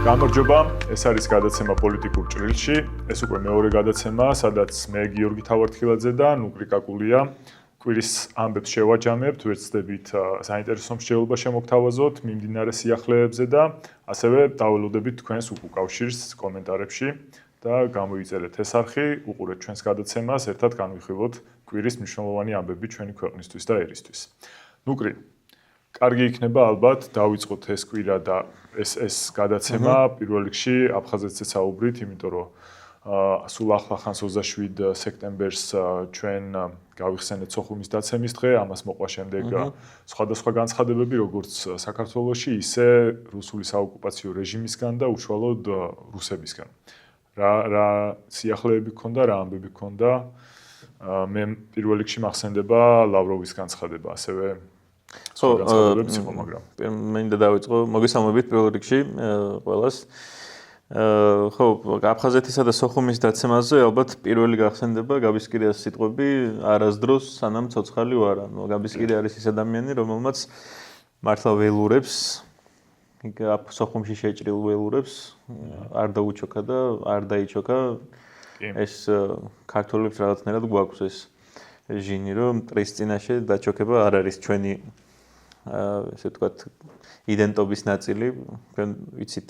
გამარჯობა, ეს არის გადაცემა პოლიტიკურ ჭრილში. ეს უკვე მეორე გადაცემა, სადაც მე გიორგი თავართხილაძე და ნუკრი კაკულია კვირის ამბებს შევაჯამებთ, ვეცდებით საინტერესო მსჯელობა შემოგთავაზოთ მიმდინარე სიახლეებზე და ასევე დაველოდებით თქვენს უკავშირს კომენტარებში და გამოიწერეთ ეს არხი, უყურეთ ჩვენს გადაცემას, ერთად განვიხილოთ კვირის მნიშვნელოვანი ამბები ჩვენი ქვეყნისთვის და ერისთვის. ნუკრი, კარგი იქნება ალბათ დავიწყოთ ეს კვირა და ეს გადაცემა პირველ რიგში აფხაზეთზე საუბრით, იმიტომ რომ სულ ახლა ხანს 27 სექტემბერს ჩვენ გავიხსენეთ სოხუმის დაცემის დღე, ამას მოყვა შემდეგ სხვადასხვა განცხადებები, როგორც საქართველოში, ისე რუსული საოკუპაციო რეჟიმისგან და უშუალოდ რუსებისგან. რა სიახლეები გქონდა, რა ამბები გქონდა? მე პირველ რიგში მახსენდება ლავროვის განცხადება, ასევე განცხადებებს იყო, მაგრამ მინდა დავიწყო მოგესალმებით პირველ რიგში ყველას. ხო, აფხაზეთისა და სოხუმის დაცემაზე ალბათ პირველი გახსენდება გაბისკირიას სიტყვები არასდროს სანამ ცოცხალი ვარ. გაბისკირი არის ის ადამიანი, რომელმაც მართლა ველურებს სოხუმში შეჭრილ ველურებს არ დაუჩოქა და არ დაიჩოქა ეს ქართველებს რაღაცნაირად გვაქვს ეს ჟინი, რომ მტრის წინაშე დაჩოქება არ არის ჩვენი ესე ვთქვათ იდენტობის ნაწილი, თქვენ ვიცით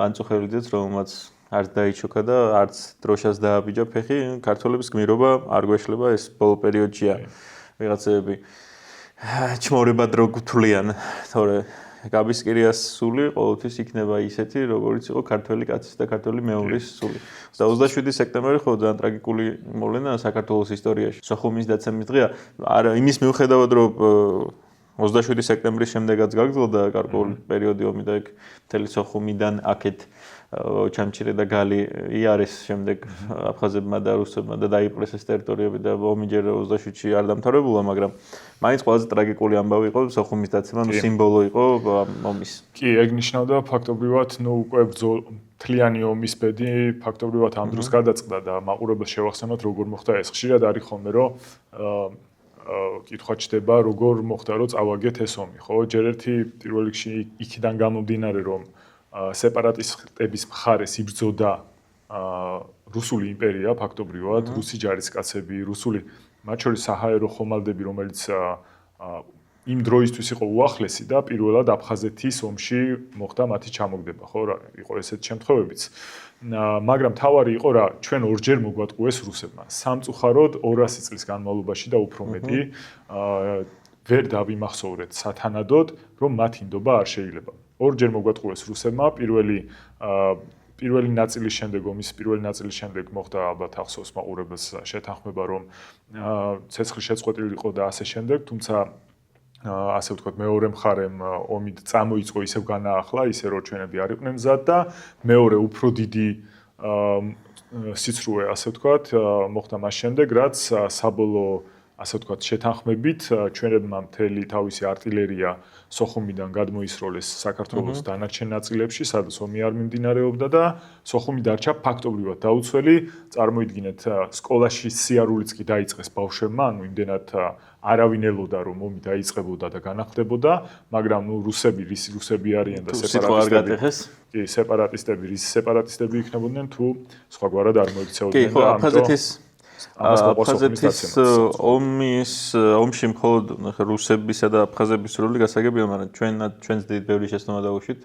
ანწუხებელიც რომელმაც არც დაიჩოქა და არც დროშას დააბიჯა ფეხი, ქართველების გმირობა არ გვეშლება, ეს ბოლო პერიოდშია ვიღაცები ჩმორებად რო გთვლიან, თორე გაბისკირიას სული ყოველთვის იქნება ისეთი, როგორც იყო ქართველი კაცის და ქართველი მეუღლის სული. 27 სექტემბერი ხო ძალიან ტრაგიკული მოვლენა საქართველოს ისტორიაში. სოხუმის დაცემის დღეა, არა იმის მიუხედავად, რომ 27 სექტემბრის შემდეგაც გაგრძელდა გარკვეული პერიოდი ომი და ეგ მთელი სოხუმიდან აქეთ ჩამჩირე და გალი იარეს შემდეგ აფხაზებმა და რუსებმა და დაიპყრეს ეს ტერიტორიები და ომი ჯერ 27-ში არ დამთავრებულა, მაგრამ მაინც ყველაზე ტრაგიკული ამბავი იყო სოხუმის დაცემა, სიმბოლო იყო ომის. კი, ეგ ნიშნავდა ფაქტობრივად, უკვე მთლიანი ომის ბედი ფაქტობრივად ამ დროს გადაწყდა და მაყურებელს შევახსენოთ როგორ მოხდა ეს. ხშირად არის ხოლმე რომ კითხვა ჩდება როგორ მოხდა რომ წავაგეთ ეს ომი, ხო? ჯერ ერთი პირველ რიგში იქიდან გამომდინარე რომ სეპარატისტების მხარეს იბრძოდა რუსული იმპერია ფაქტობრივად, რუსი ჯარისკაცები, რუსული მათ შორის საჰაერო ხომალდები, რომელიც იმ დროისთვის იყო უახლესი და პირველად აფხაზეთის ომში მოხდა მათი ჩამოგდება, ხო? იყო ესეთი შემთხვევებიც. მაგრამ თავარი იყო რა, ჩვენ ორჯერ მოგვატყუეს რუსებმა. სამწუხაროდ 200 წლის განმავლობაში და უფრო მეტი ვერ დავიმახსოვრეთ სათანადოდ, რომ მათი ნდობა არ შეიძლება. ორჯერ მოგვატყუეს რუსებმა, პირველი ნაწილის შემდეგ, ომის პირველი ნაწილის შემდეგ მოხდა ალბათ ახსოვს მაყურებელს შეთანხმება, რომ ცეცხლი შეწყვეტილი იყო და ასე შემდეგ, თუმცა ასე ვთქვათ, მეორე მხარემ ომი წამოიწყო ისევ განაახლა, ისე რომ ჩვენები არ იყვნენ მზად და მეორე უფრო დიდი სიცრუე, ასე ვთქვათ, მოხდა მას შემდეგ, რაც საბოლოო ასე ვთქვათ, შეთანხმებით ჩვენებმა მთელი თავისი артиლერია სოხუმიდან გადმოისროლეს საქართველოს დანარჩენ ნაწილებში, სადაც ომი არ მიმდინარეობდა და სოხუმი დარჩა ფაქტობრივად დაუცველი. წარმოიდგინეთ, სკოლაში სიარულიც კი დაიწყეს ბავშვებმა, ანუ იმდენად არავინ ელოდა, რომ ომი დაიწყებოდა და განახლდებოდა, მაგრამ რუსები არიან და სეპარატისტები იქნებოდნენ თუ სხვაგვარად არ მოიქცეოდნენ და აფხაზეთის ომში მხოლოდ რუსებისა და აფხაზების როლი გასაგებია, მაგრამ ჩვენს დიდ ბევრი შეცდომა დაუშვით.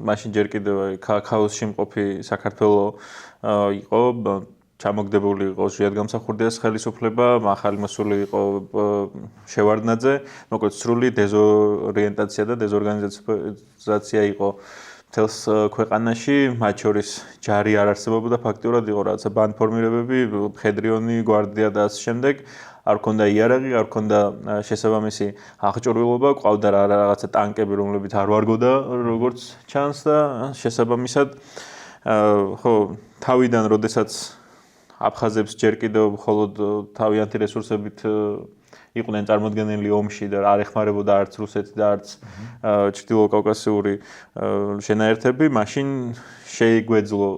მაშინ ჯერ კიდევ ქაოსში მყოფი საქართველო იყო, ჩამოგდებული იყო ჟიადგამსახურდიას ხელისუფლება, ახალი მოსული იყო შევარდნაძე, მოკლედ სრული დეზორიენტაცია და დეზორგანიზაცია იყო მთელს ქვეყანაში, მათ შორის ჯარი არ არსებობდა ფაქტიურად, იყო რაღაცა ბანდფორმირებები, მხედრიონი, გვარდია და ასე შემდეგ. არ ქონდა იარაღი, არ ქონდა შესაბამისი აღჭურვილობა, ყავდა რაღაცა ტანკები, რომლებიც არ ვარგოდა როგორც ჩანს და შესაბამისად ხო, თავიდან როდესაც აფხაზებს ჯერ კიდევ მხოლოდ თავიანთი რესურსებით იყვნენ წარმოდგენილი ომში და არ ეხმარებოდა არც რუსეთი და არც ჩრდილო კავკასიური შენაერთები, მაშინ შეიგვეძლო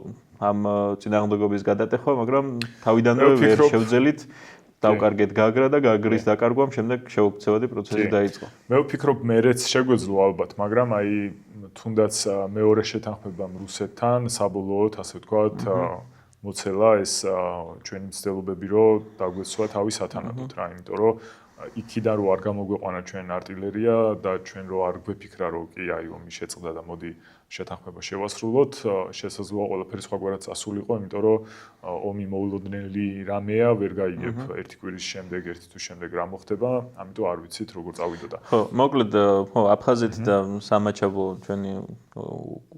ამ წინააღმდეგობის გადატეხვა, მაგრამ თავიდანვე ვერ შევძელით დავკარგეთ გაგრა და გაგრის დაკარგვამ შემდეგ შეუქცევადი პროცესი დაიწყო. მე ვფიქრობ მერეც შეგვეძლო ალბათ, მაგრამ აი თუნდაც მეორე შეთანხმებამ რუსეთთან საბოლოოდ ასე ვთქვათ მოცელა ეს ჩვენი მცდელობები რომ დაგვეცვა თავის ათანადოდ რა, იმიტომ რომ იქიდან რო არ გამოგვეყვანა ჩვენ артиლერია და ჩვენ რო არ გვეფიქრა რომ კი აი ომი შეწყდა და მოდი შეთანხმება შევასრულოთ, შესაძლოა ყველაფერი სხვაგვარად წასულიყო, იმიტომ რომ ომი მოულოდნელი რამეა, ვერ გაიგებ ერთი კვირის შემდეგ, ერთი თვის შემდეგ რა მოხდება, ამიტომ არ ვიცით როგორ წავიდოდა. ხო, მოკლედ, ხო, აფხაზეთი და სამაჩაბლო ჩვენი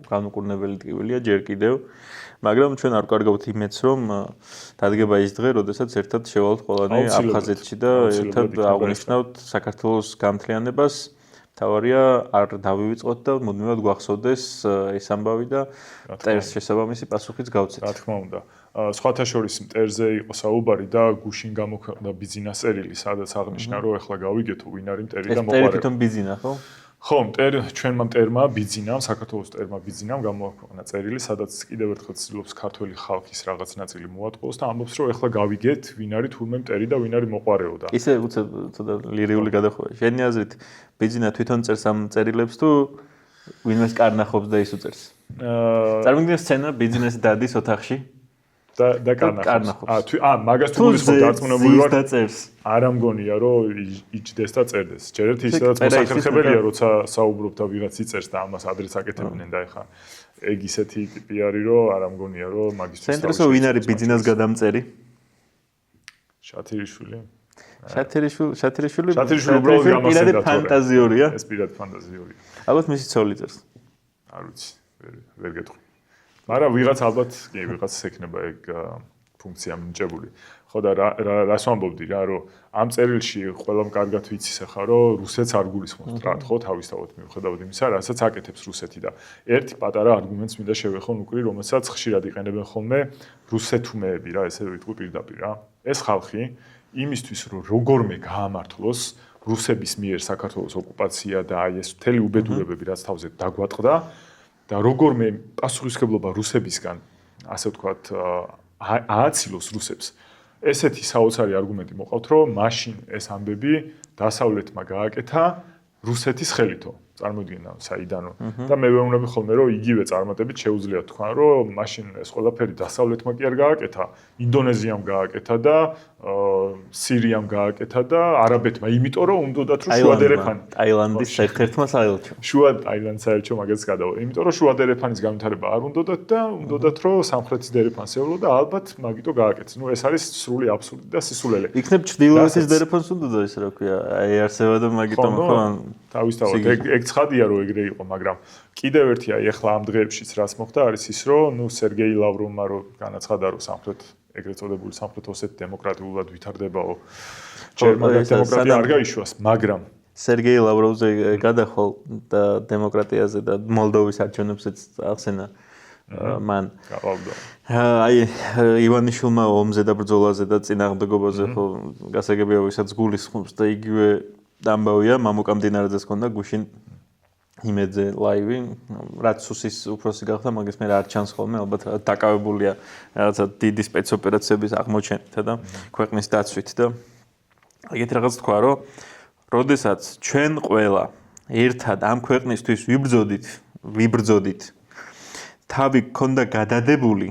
განუკურნებელი ტკივილია ჯერ კიდევ, მაგრამ ჩვენ არ ვკარგავთ იმედს, რომ დადგება ის დღე, როდესაც ერთად შევალთ ყველანი აფხაზეთში და ერთად აღვნიშნავთ საქართველოს გამთლიანებას. თავარია არ დავივიწყოთ და მუდმივად გვახსოვდეს ეს ამბავი და მტერს შესაბამისი პასუხიც გავცეთ. რა თქმა უნდა. სხვათა შორის მტერზე იყო საუბარი და გუშინ გამოქვეყნდა ბიზნეს წერილი, სადაც აღნიშნა რომ ეხლა გავიგეთო ვინ არის მტერი და მოყარე. ეს თვითონ ბიზნა, ხო? ხო, ჩვენმა მტერმა ბიზნამ, საქართველოს მტერმა ბიზნამ გამოქვეყნა წერილი, სადაც კიდევ ერთხელ ცდილობს ქართველი ხალხის რაღაც ნაწილი მოატყუოს და ამბობს რომ ეხლა გავიგეთ ვინ არის თურმე მტერი და ვინ არის მოყარეო და. ისე ცოტა ლირიული გადახვევა. შენი აზრით ბიზნა თვითონ წერს ამ წერილებს თუ ვინმეს კარნახობს და ის უწერს? წარმოგიდგენთ სცენა ბიზნესი დადის ოთახში და კარნახობს. მაგას თუ გულისხმობ დარწმუნებული ვარ. არ ამგონია რომ იჯდეს და წერდეს. ჯერ ერთი ისედაც მოსახერხებელია როცა საუბრობ და ვიღაც იწერს და ამას ადრეც აკეთებდნენ და ეხა ეგ ისეთი ტიპი არის რომ არ ამგონია რომ მაგისთვის ცენტრისო ვინ არის ბიზნეს გადამწერი? შათირიშვილი. შათირიშვილი უბრალოდ გამოსცემდა ფანტაზიორია. ეს პირად ფანტაზიორია. ალბათ მისი ცოლი წერს. არ ვიცი, ვერ გეტყვი. მაგრამ ვიღაც ალბათ კი ვიღაც ექნება ეგ ფუნქცია მინიჭებული. ხო და რას ვამბობდი რა რომ ამ წერილში ყველამ კარგად ვიცის ახლა რომ რუსეთს არ გულისხმობს ტრად ხო თავისთავად მიუხედავად იმისა რასაც აკეთებს რუსეთი და ერთი პატარა არგუმენტს მინდა შევეხო ნუკრი რომელსაც ხშირად იყენებენ ხოლმე რუსეთუმეები რა ესე ვიტყვი პირდაპირ რა ეს ხალხი იმისთვის რომ როგორმე გაამართლოს რუსების მიერ საქართველოს ოკუპაცია და აი ეს მთელი უბედურებები რაც თავზე დაგვატყდა და როგორმე პასუხისმგებლობა რუსებისგან ასე ვთქვათ ააცილოს რუსებს ესეთი საოცარი არგუმენტი მოყავთ რომ მაშინ ეს ამბები დასავლეთმა გააკეთა რუსეთის ხელითო წარმოიდგინა საიდანო და მე ვეუბნები ხოლმე რომ იგივე წარმატებით შეუძლია თქვა რომ მაშინ ეს ყველაფერი დასავლეთმა კი არ გააკეთა ინდონეზიამ გააკეთა და სირიამ გააკეთა და არაბეთმა იმიტომ რომ უნდათ რომ შუადერეფანი ტაილანდის ერთ-ერთმა საელჩო შუა ტაილანდის საელჩო მაგაც გადავა იმიტომ რომ შუადერეფანის განვითარება არ უნდათ და უნდათ რომ სამხრეთის დერეფანს ევლო და ალბათ მაგიტო გააკეთეს ნუ ეს არის სრული აბსურდი და სისულელე იქნებ ჩრდილოეთის დერეფანს უნდათ ის რა ქვია აი არსება და მაგიტომ ხო თავისთავად ეგ ცხადია რომ ეგრე იყო მაგრამ კიდევ ერთი აი ახლა ამ დღეებშიც რაც მოხდა არის ის რომ ნუ სერგეი ლავროვმა რომ განაცხადა რომ სამხრეთ ეგრეთ წოდებული სამხრეთ ოსეთი დემოკრატიულად ვითარდებაო ჯერმა დემოკრატია არ გაიშვას მაგრამ სერგეი ლავროვზე გადახვალ და დემოკრატიაზე და მოლდოვის არჩევნებზეც ახსენა მან აი ივანიშვილმა ომზე და ბრძოლაზე და წინააღმდეგობაზე ხო გასაგებია ვისაც გულისხმობს და იგივე ამბავია მამუკამდინარაძეს ჰქონდა გუშინ იმედზე ლაივი რაც სუსის უფროსი გახდა მაგას მე არ ჩანს ხოლმე ალბათ დაკავებულია რაღაცა დიდი სპეცოპერაციების აღმოჩენით და ქვეყნის დაცვით და ეგეთი რაღაც თქვა რომ როდესაც ჩვენ ყველა ერთად ამ ქვეყნისთვის ვიბრძოდით თავი გქონდა გადადებული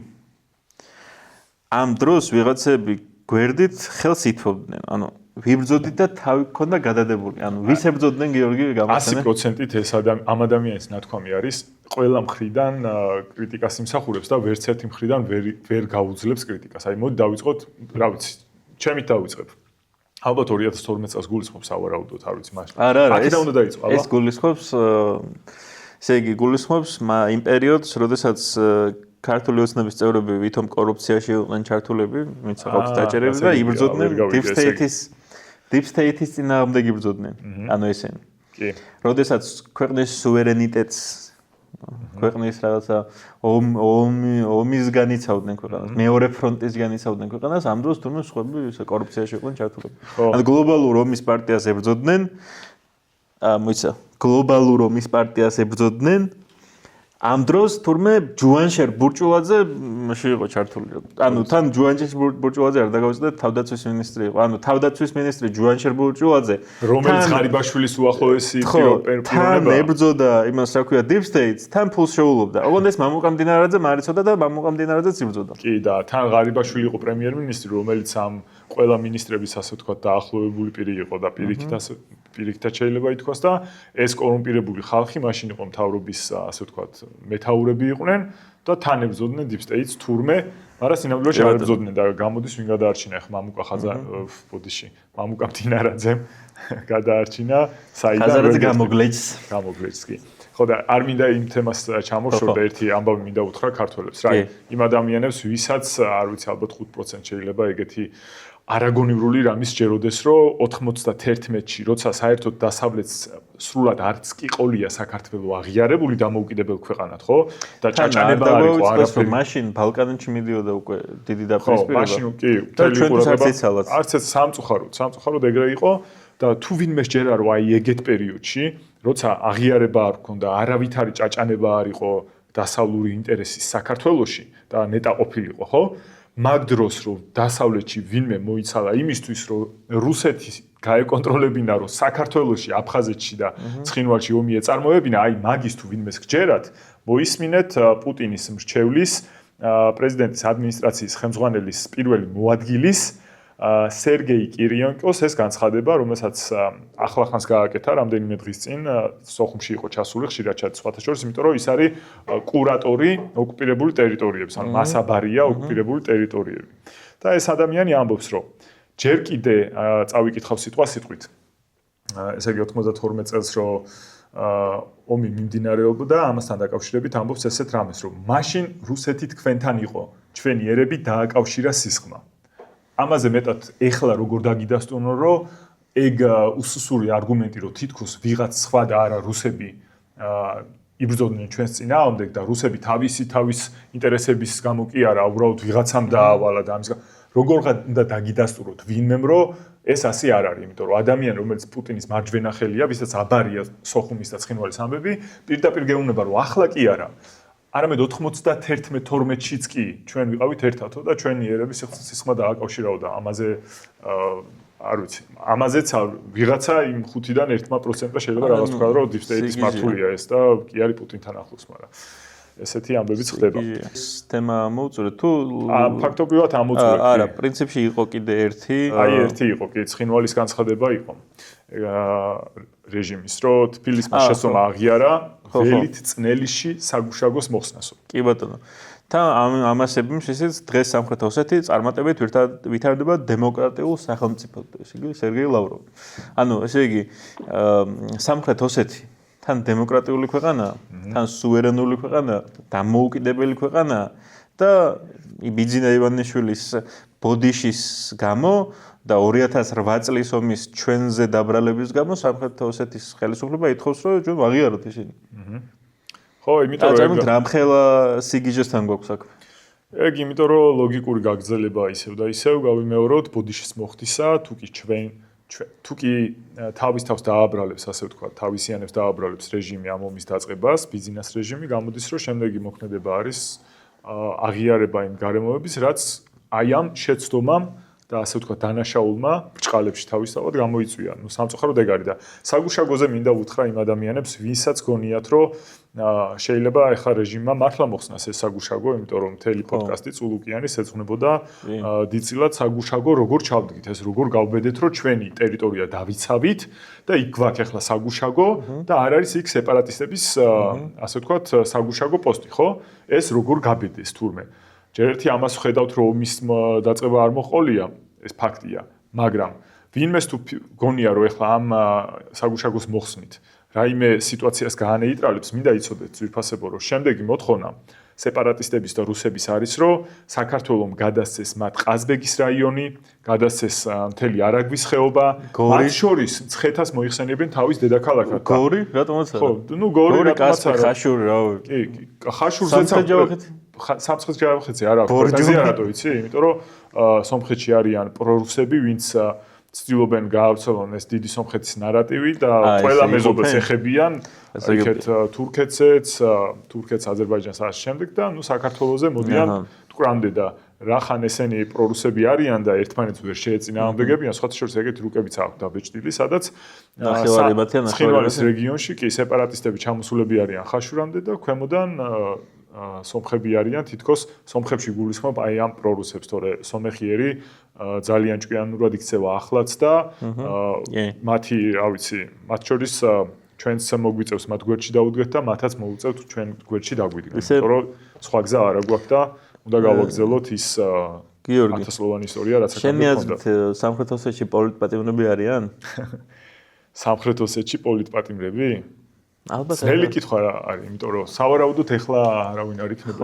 ამ დროს ვიღაცები გვერდით ხელს ითვობდნენ ანუ ვიბრძოდით და თავი გქონდა გადადებული. ანუ ვის ებრძოდნენ გიორგი გამახსენე? 100%-ით ეს ამ ადამიანის ნათქვამი არის ყველა მხრიდან კრიტიკას იმსახურებს და ვერც ერთი მხრიდან ვერ გაუძლებს კრიტიკას. აი მოდი დავიწყოთ, რა ვიცი, ჩემით დავიწყებ. ალბათ 2012 წელს გულისხმობს ავარაუდოთ, არ ვიცი მაშინ. აქედან უნდა დაიწყო, აბა. ეს გულისხმობს ესე იგი გულისხმობს იმ პერიოდს, როდესაც ქართული ოცნების წევრები ვითომ კორუფციაში იყვნენ ჩართულები, ვინც აყავთ დაჭერები და იბრძოდნენ Deep State-ის წინააღმდეგ იბრძოდნენ. ანუ ესენი. კი. როდესაც ქვეყნის სუვერენიტეტს ქვეყნის რაღაცა ომისგან იცავდნენ ქვეყანას, მეორე ფრონტისგან იცავდნენ ქვეყანას, ამ დროს თუნდაც სხვები ესე კორუფციაში იყვნენ ჩართულები. ანუ გლობალურ ომის პარტიას ებრძოდნენ, მოიცა, გლობალურ ომის პარტიას ებრძოდნენ ამ დროს თურმე ჯუანშერ ბურჭულაძე იყო ჩართული. ანუ თან ჯუანშერ ბურჭულაძე არ დაგავიწყდა თავდაცვის მინისტრი იყო. ანუ თავდაცვის მინისტრი ჯუანშერ ბურჭულაძე რომელიც ღარიბაშვილის უახლოესი პიროვნება. თან ებრძოდა იმას რა ქვია deep states, თან ფულს შეულობდა. ოღონდ ეს მამუკა მდინარაძე მარიცოდა და მამუკა მდინარაძეც იბრძოდა. კი და თან ღარიბაშვილი იყო პრემიერ-მინისტრი, რომელიც ამ ყველა მინისტრების ასე ვთქვათ დაახლოებული პირი იყო და პირიქითაც შეიძლება ითქვას და ეს კორუმპირებული ხალხი მაშინ იყო მთავრობის ასე ვთქვათ მეთაურები იყვნენ და თან ებრძოდნენ deep states თურმე, მაგრამ სინამდვილეში არ ებრძოდნენ და გამოდის ვინ გადაარჩინა ახლა მამუკა ბოდიში მამუკა მდინარაძემ გადაარჩინა ხაზარაძე გამოგვეჭს კი ხო და არ მინდა იმ თემას ჩამოვშორდა ერთი ამბავი მინდა უთხრა ქართველებს რა იმ ადამიანებს ვისაც არ ვიცი ალბათ 5% შეიძლება ეგეთი არაგონივრული რამის ჯეროდეს რომ 91-ში როცა საერთოდ დასავლეთს სრულად არც კი ყოლია საქართველოს აღიარებული დამოუკიდებელ ქვეყანად ხო და ჩაჭანება არ იყო არაფერი მაშინ ბალკანეთში მიდიოდა უკვე დიდი დაპირისპირება მაშინ კი არც ეს სამწუხაროდ ეგრე იყო და თუ ვინმე შეერა რომ აი ეგეთ პერიოდში როცა აღიარება არ ქონდა არავითარი ჭაჭანება არ იყო დასავლური ინტერესის საქართველოში და ნეტა ყოფილიყო ხო მაგ დროს რომ დასავლეთში ვინმე მოიცალა იმისთვის რომ რუსეთი გაეკონტროლებინა რომ საქართველოში აფხაზეთში და ცხინვალში ომი ეწარმოებინა აი მაგის თუ ვინმეს გჯერათ მოისმინეთ პუტინის მრჩევლის პრეზიდენტის ადმინისტრაციის ხელმძღვანელის პირველი მოადგილის სერგეი კირიენკოს ეს განცხადება, რომელსაც ახლახანს გააკეთა რამდენიმე დღის წინ სოხუმში იყო ჩასული ხშირად სხვათა შორის, იმიტომ რომ ის არის კურატორი ოკუპირებული ტერიტორიების, ანუ მასაბარია ოკუპირებული ტერიტორიები. და ეს ადამიანი ამბობს, რომ ჯერ კიდე წავიკითხავ სიტყვასიტყვით. ესე იგი 92 წელს რომ ომი მიმდინარეობდა, ამასთან დაკავშირებით ამბობს ესეთ რამეს, რომ მაშინ რუსეთი თქვენთან იყო, ჩვენი ერები დააკავშირა სისხლმა. ამაზე მეტად ეხლა როგორ დაგიდასტურნო რომ ეგ უსუსური არგუმენტი რომ თითქოს ვიღაც სხვა და არა რუსები იბრძოდნენ ჩვენს წინააღმდეგ და რუსები თავის ინტერესების გამო კი არა უბრალოდ ვიღაცამ დაავალა და ამის როგორ უნდა დაგიდასტუროთ ვინმემ რომ ეს ასე არ არის იმიტომ რომ ადამიანი რომელიც პუტინის მარჯვენა ხელია ვისაც აბარია სოხუმის და ცხინვალის ამბები პირდაპირ გეუბნება რომ ახლა კი არა არამედ 91-12-შიც კი ჩვენ ვიყავით ერთადო და ჩვენი ერების სისხლმა დააკავშირაო და ამაზე არ ვიცი ამაზეც ვიღაცა იმ 5-დან 1% შეიძლება რაღაც თქვა რომ deep state-ის მართულია ეს და კი არის პუტინთან ახლოს მაგრამ ესეთი ამბებიც ხდება ეს თემა მოუწურეთ თუ ფაქტობრივად ამოწურეთ არა პრინციპში იყო კიდე ერთი ერთი იყო კი ცხინვალის განცხადება იყო რეჟიმის რომ თბილისმა შესწომა აღიარა ველით წნელიში საგუშაგოს მოხსნასო. კი ბატონო. თან ამასებიმ შესაძ დღეს სამხრეთ ოსეთი წარმატებით ვითარდება დემოკრატიულ სახელმწიფოდ, ესე იგი სერგეი ლავროვი. ანუ ესე იგი სამხრეთ ოსეთი თან დემოკრატიული ქვეყანაა, თან სუვერენული ქვეყანაა, დამოუკიდებელი ქვეყანაა და ბიძინა ივანიშვილის ბოდიშის გამო და 2008 წლის ომის ჩვენზე დაბრალების გამო სამხრეთ ოსეთის ხელისუფლება ითხოვს რომ ჩვენ ვაღიაროთ ისინი. ხო, იმიტომ რომ ეგ რამხელა სიგიჟესთან გვაქვს საქმე. ეგ იმიტომ რომ ლოგიკური გაგრძელება ისევ და ისევ გავიმეოროთ ბოდიშის მოხდისა, თუ კი თავის თავს დააბრალებს, ასე ვთქვათ, თავისიანებს დააბრალებს რეჟიმი ამ ომის დაწყებას, ბიზნეს რეჟიმი, გამოდის რომ შემდეგი მოქმედება არის აღიარება იმ გარემოების, რაც აი ამ შეცდომამ და ასე ვთქვათ დანაშაულმა ბრჭყალებში თავისთავად გამოიწვია. ნუ სამწუხაროდ ეგ არის და საგუშაგოზე მინდა უთხრა იმ ადამიანებს, ვინცაც გონიათ, რომ შეიძლება ახლა რეჟიმმა მართლა მოხსნას ეს საგუშაგო, იმიტომ რომ მთელი პოდკასტი წულუკიანის ეძღვნებოდა დიდწილად საგუშაგო როგორ ჩავდგით, ეს როგორ გავბედეთ, რომ ჩვენი ტერიტორია დავიცავით და იქ გვაქვს ახლა საგუშაგო და არ არის იქ სეპარატისტების ასე ვთქვათ საგუშაგო პოსტი, ხო? ეს როგორ გაბედეს თურმე? ჯერ ერთი ამას ვხედავთ, რომ ომის დაწყება არ მოყოლია, ეს ფაქტია, მაგრამ ვინმეს თუ გონია, რომ ახლა ამ საგუშაგოს მოხსნით, რაიმე სიტუაციას გაანეიტრალებს, მინდა იცოდეთ ძვირფასებო, რომ შემდეგი მოთხოვნა სეპარატისტების და რუსების არის, რომ საქართველოს გადასცეს მათ ყაზბეგის რაიონი, გადასცეს მთელი არაგვის ხეობა, მათ შორის მცხეთას მოიხსენებენ თავის დედაქალაქად. გორი, რატომაც არა? ხო, ნუ გორი რატომაც არა? ხაშური რა. კი, ხაშურზეც სამცხეთ ჯავახეთზე არა, ხორეზია რატო იცი? იმიტომ რომ სომხეთში არიან პრორუსები, ვინც ცდილობენ გაავრცელონ ეს დიდი სომხეთის ნარატივი და ყველა მეზობელს ეხებიან იქეთ თურქეთს, აზერბაიჯანს ასე შემდეგ და ნუ საქართველოზე მოდიან ტყვრამდე და რახან ესენი პრორუსები არიან და ერთმანეთს ვერ შეეწინააღმდეგებიან, სხვათა შორის ეგეთი რუკებიც აქვს დაბეჭდილი, სადაც ცხინვალის რეგიონში კი სეპარატისტები ჩამოსულები არიან ხაშურამდე და ქვემოდან სომხები არიან, თითქოს სომხებში გულისხმობ აი ამ პრორუსებს, თორე სომეხიერი ძალიან ჭკვიანურად იქცევა ახლაც და მათი, რა ვიცი, მათ შორის ჩვენს მოგვიწევს მათ გვერდში დაუდგეთ და მათაც მოუწევთ ჩვენ გვერდში დაგვიდგეთ. იმიტომ რომ სხვა გზა არ აქვს და უნდა გავაგზავნოთ ის გიორგი ათასლოვანი ისტორია, რაც აქ შენი აზრით სამხრეთ ოსეთში პოლიტპატიმრები არიან? სამხრეთ ოსეთში პოლიტპატიმრები? ალბათ ძნელი კითხვა არის, იმიტომ რომ სავარაუდოდ ეხლა არავინ არ იქნება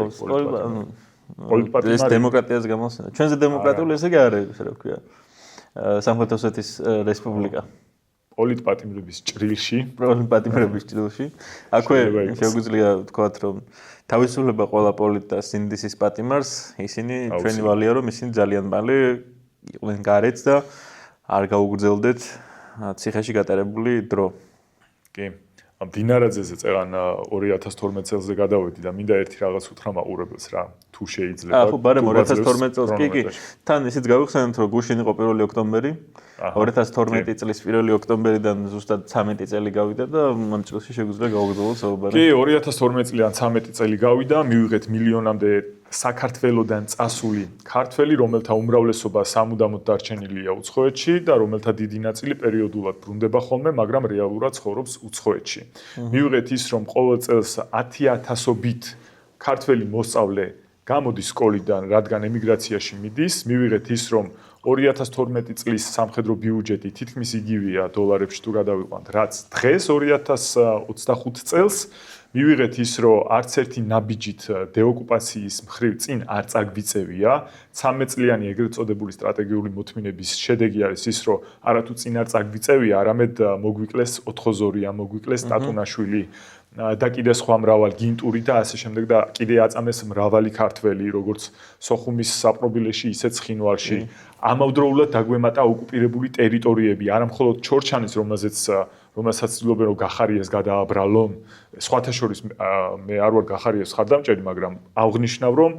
პოლიტპატიმარი. ეს დემოკრატიას გამოსცენა. ჩვენზე დემოკრატიული ესე კი არ არის, რა ვქვია. სამხრეთ ოსეთის რესპუბლიკა. პოლიტპატიმრების ჭრილში. აქვე შეგვიძლია ვთქვათ, რომ თავისუფლება ყველა პოლიტას ინდისის პატიმარს, ისინი ჩვენი ვალია, რომ ისინი ძალიან მალე იყვნენ გარეთ და არ გაუგრძელდეთ ციხეში გატარებული დრო. კი. დინარაძეზე წერან 2012 წელზე გადავედი და მინდა ერთი რაღაც უთხრა მაყურებელს რა, თუ შეიძლება. ხო, ბარემ 2012 წელს კი. თან ისიც გავიხსენებთ, რომ გუშინ იყო 1 ოქტომბერი. 2012 წლის 1 ოქტომბერიდან ზუსტად 13 წელი გავიდა და ამ წელში შეგვიძლია გავაგრძელოთ საუბარი. კი, 2012 წლიდან 13 წელი გავიდა, მივიღეთ მილიონამდე საქართველოდან წასული ქართველი, რომელთა უმრავლესობა სამუდამოდ დარჩენილია უცხოეთში და რომელთა დიდი ნაწილი პერიოდულად ბრუნდება ხოლმე, მაგრამ რეალურად ცხოვრობს უცხოეთში. მივიღეთ ის, რომ ყოველ წელს 10,000-ობით ქართველი მოსწავლე გამოდის სკოლიდან, რადგან ემიგრაციაში მიდის. მივიღეთ ის, რომ 2012 წლის სამხედრო ბიუჯეტი თითქმის იგივეა დოლარებში თუ გადავიყვანთ, რაც დღეს 2025 წელს. მივიღეთ ის, რომ არც ერთი ნაბიჯით დეოკუპაციის მხრივ წინ არ წაგვიწევია. 13 წლიანი ეგრეთ წოდებული სტრატეგიული მოთმინების შედეგი არის ის, რომ არათუ წინ არ წაგვიწევია, არამედ მოგვიკლეს ოთხოზორია, მოგვიკლეს ტატუნაშვილი და კიდე სხვა მრავალ გინტური და ასე შემდეგ და კიდე აწამეს მრავალი ქართველი, როგორც სოხუმის საპრობილეში, ისე ცხინვალში. ამავდროულად დაგვემატა ოკუპირებული ტერიტორიები, არა მხოლოდ ჩორჩანის, რომელსაც ცდილობენ რომ გახარიეს გადააბრალონ. სხვათა შორის მე არ ვარ გახარიეს ხარდამჭერი, მაგრამ აღნიშნავ რომ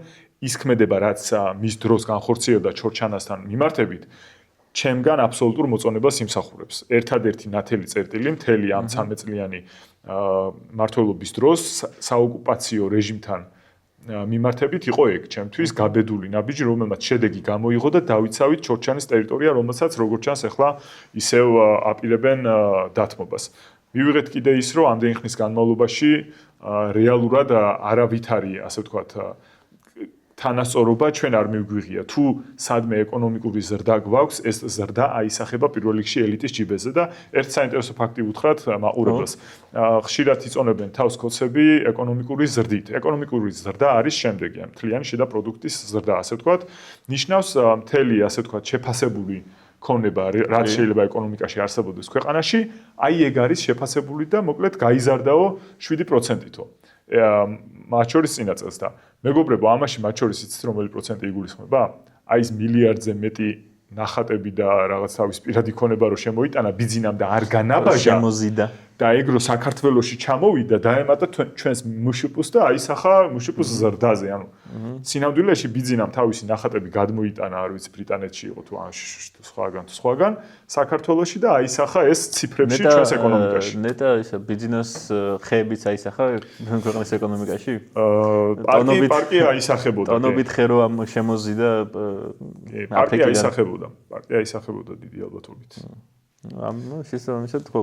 ის ქმედება, რაც მის დროს განხორციელდა ჩორჩანასთან მიმართებით, ჩემგან აბსოლუტურ მოწონებას იმსახურებს. ერთადერთი ნათელი წერტილი მთელი ამ 13 წლიანი მმართველობის დროს საოკუპაციო რეჟიმთან მიმართებით იყო ეგ, ჩემთვის გაბედული ნაბიჯი, რომელმაც შედეგი გამოიღო და დავიცავით ჩორჩანის ტერიტორია, რომელსაც როგორც ჩანს ახლა ისევ აპირებენ დათმობას. მივიღეთ კიდე ის, რომ ამდენი ხნის განმავლობაში რეალურად არავითარი, ასე ვთქვათ, თანასწორობა ჩვენ არ მივგვიღია. თუ სადმე ეკონომიკური ზრდა გვაქვს, ეს ზრდა აისახება პირველ რიგში ელიტის ჯიბეზე და ერთ საინტერესო ფაქტი უთხრათ მაყურებელს. ხშირად იწონებენ თავს კოცები ეკონომიკური ზრდით. ეკონომიკური ზრდა არის შემდეგი, მთლიანი შიდა პროდუქტის ზრდა, ასე ვთქვათ, ნიშნავს მთელი, ასე ვთქვათ, შეფასებული ქონება, რაც შეიძლება ეკონომიკაში არსებობდეს ქვეყანაში, აი ეგ არის შეფასებული და მოკლედ გაიზარდაო 7%-ით. მათ შორის წინა წელს და მეგობრებო, ამაში მათ შორის იცით რომელი პროცენტი იგულისხმება? აი ეს მილიარდზე მეტი ნახატები და რაღაც თავის პირადი ქონება რო შემოიტანა ბიძინამ და არ განაბაჟა შემოზიდა და ეგრო საქართველოში ჩამოვიდა და ემატა ჩვენს მუშუპუს და აისახა მუშუპუს ზრდაზე, ანუ სინამდვილეში ბიძინამ თავისი ნახატები გადმოიტანა, არ ვიცი, ბრიტანეთში იყო თუ სხვაგან, საქართველოში და აისახა ეს ციფრებში ჩვენს ეკონომიკაში. ნეტა ისა ბიძინას ხეებიც აისახა ქვეყნის ეკონომიკაში? პარტია აისახებოდა. ტონობით ხე რო ამ შემოზიდა პარტია აისახებოდა დიდი ალბათობით. ამ შესაბამისად ხო